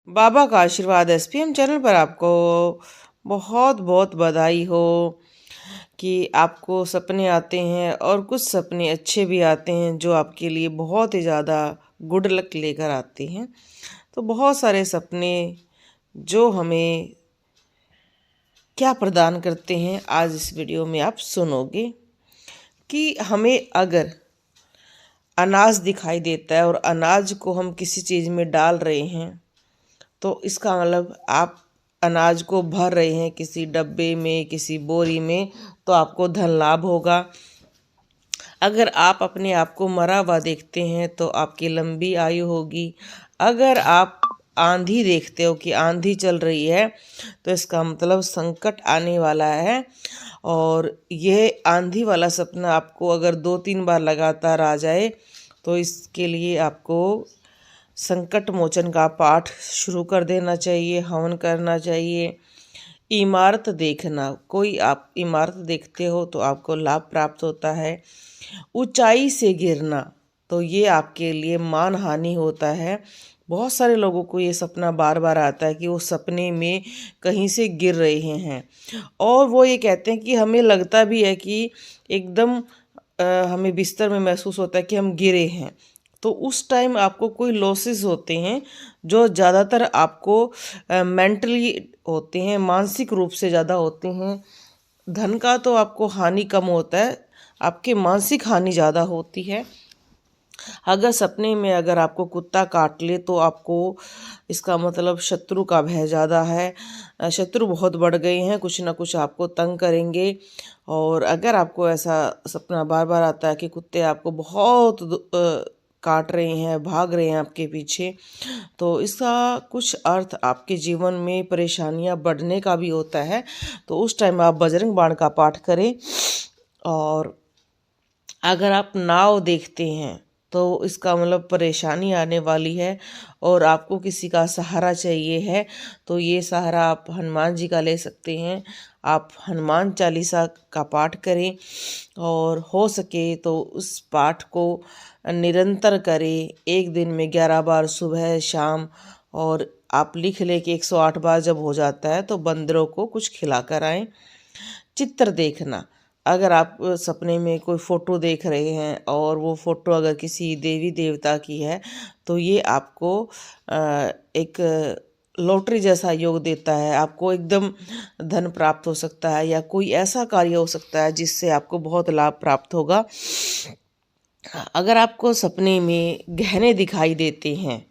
बाबा का आशीर्वाद SPM channel पर आपको बहुत बहुत बधाई हो कि आपको सपने आते हैं और कुछ सपने अच्छे भी आते हैं जो आपके लिए बहुत ही ज़्यादा गुड लक लेकर आते हैं। तो बहुत सारे सपने जो हमें क्या प्रदान करते हैं आज इस वीडियो में आप सुनोगे। कि हमें अगर अनाज दिखाई देता है और अनाज को हम किसी चीज़ में डाल रहे हैं तो इसका मतलब आप अनाज को भर रहे हैं किसी डब्बे में, किसी बोरी में, तो आपको धन लाभ होगा। अगर आप अपने आप को मरा हुआ देखते हैं तो आपकी लंबी आयु होगी। अगर आप आंधी देखते हो कि आंधी चल रही है तो इसका मतलब संकट आने वाला है। और यह आंधी वाला सपना आपको अगर 2-3 बार लगातार आ जाए तो इसके लिए आपको संकट मोचन का पाठ शुरू कर देना चाहिए, हवन करना चाहिए। इमारत देखना, कोई आप इमारत देखते हो तो आपको लाभ प्राप्त होता है। ऊंचाई से गिरना तो ये आपके लिए मान हानि होता है। बहुत सारे लोगों को ये सपना बार बार आता है कि वो सपने में कहीं से गिर रहे हैं और वो ये कहते हैं कि हमें लगता भी है कि एकदम हमें बिस्तर में महसूस होता है कि हम गिरे हैं। तो उस टाइम आपको कोई लॉसेस होते हैं जो ज़्यादातर आपको मेंटली होते हैं, मानसिक रूप से ज़्यादा होते हैं। धन का तो आपको हानि कम होता है, आपके मानसिक हानि ज़्यादा होती है। अगर सपने में अगर आपको कुत्ता काट ले तो आपको इसका मतलब शत्रु का भय ज़्यादा है, शत्रु बहुत बढ़ गए हैं, कुछ ना कुछ आपको तंग करेंगे। और अगर आपको ऐसा सपना बार बार आता है कि कुत्ते आपको बहुत काट रहे हैं, भाग रहे हैं आपके पीछे, तो इसका कुछ अर्थ आपके जीवन में परेशानियां बढ़ने का भी होता है। तो उस टाइम आप बजरंग बाण का पाठ करें। और अगर आप नाव देखते हैं तो इसका मतलब परेशानी आने वाली है और आपको किसी का सहारा चाहिए है, तो ये सहारा आप हनुमान जी का ले सकते हैं। आप हनुमान चालीसा का पाठ करें और हो सके तो उस पाठ को निरंतर करें, एक दिन में 11 बार सुबह शाम। और आप लिख लें कि 108 बार जब हो जाता है तो बंदरों को कुछ खिला कर आएँ। चित्र देखना, अगर आप सपने में कोई फ़ोटो देख रहे हैं और वो फ़ोटो अगर किसी देवी देवता की है तो ये आपको एक लॉटरी जैसा योग देता है। आपको एकदम धन प्राप्त हो सकता है या कोई ऐसा कार्य हो सकता है जिससे आपको बहुत लाभ प्राप्त होगा। अगर आपको सपने में गहने दिखाई देते हैं,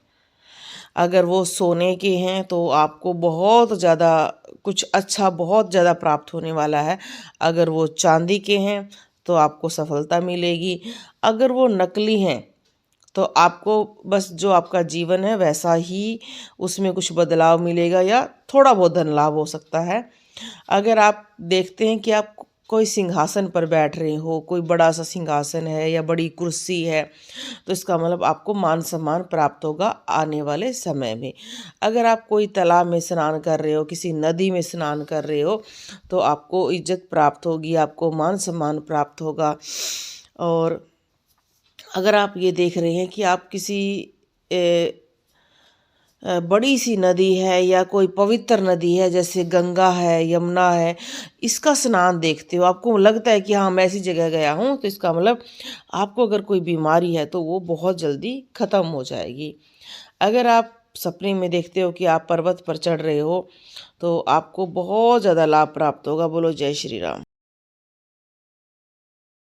अगर वो सोने के हैं तो आपको बहुत ज़्यादा कुछ अच्छा बहुत ज़्यादा प्राप्त होने वाला है। अगर वो चांदी के हैं तो आपको सफलता मिलेगी। अगर वो नकली हैं तो आपको बस जो आपका जीवन है वैसा ही उसमें कुछ बदलाव मिलेगा या थोड़ा बहुत धन लाभ हो सकता है। अगर आप देखते हैं कि आप कोई सिंहासन पर बैठ रहे हो, कोई बड़ा सा सिंहासन है या बड़ी कुर्सी है, तो इसका मतलब आपको मान सम्मान प्राप्त होगा आने वाले समय में। अगर आप कोई तालाब में स्नान कर रहे हो, किसी नदी में स्नान कर रहे हो, तो आपको इज्जत प्राप्त होगी, आपको मान सम्मान प्राप्त होगा। और अगर आप ये देख रहे हैं कि आप किसी बड़ी सी नदी है या कोई पवित्र नदी है जैसे गंगा है, यमुना है, इसका स्नान देखते हो, आपको लगता है कि हाँ मैं ऐसी जगह गया हूँ, तो इसका मतलब आपको अगर कोई बीमारी है तो वो बहुत जल्दी ख़त्म हो जाएगी। अगर आप सपने में देखते हो कि आप पर्वत पर चढ़ रहे हो तो आपको बहुत ज़्यादा लाभ प्राप्त होगा। बोलो जय श्री राम।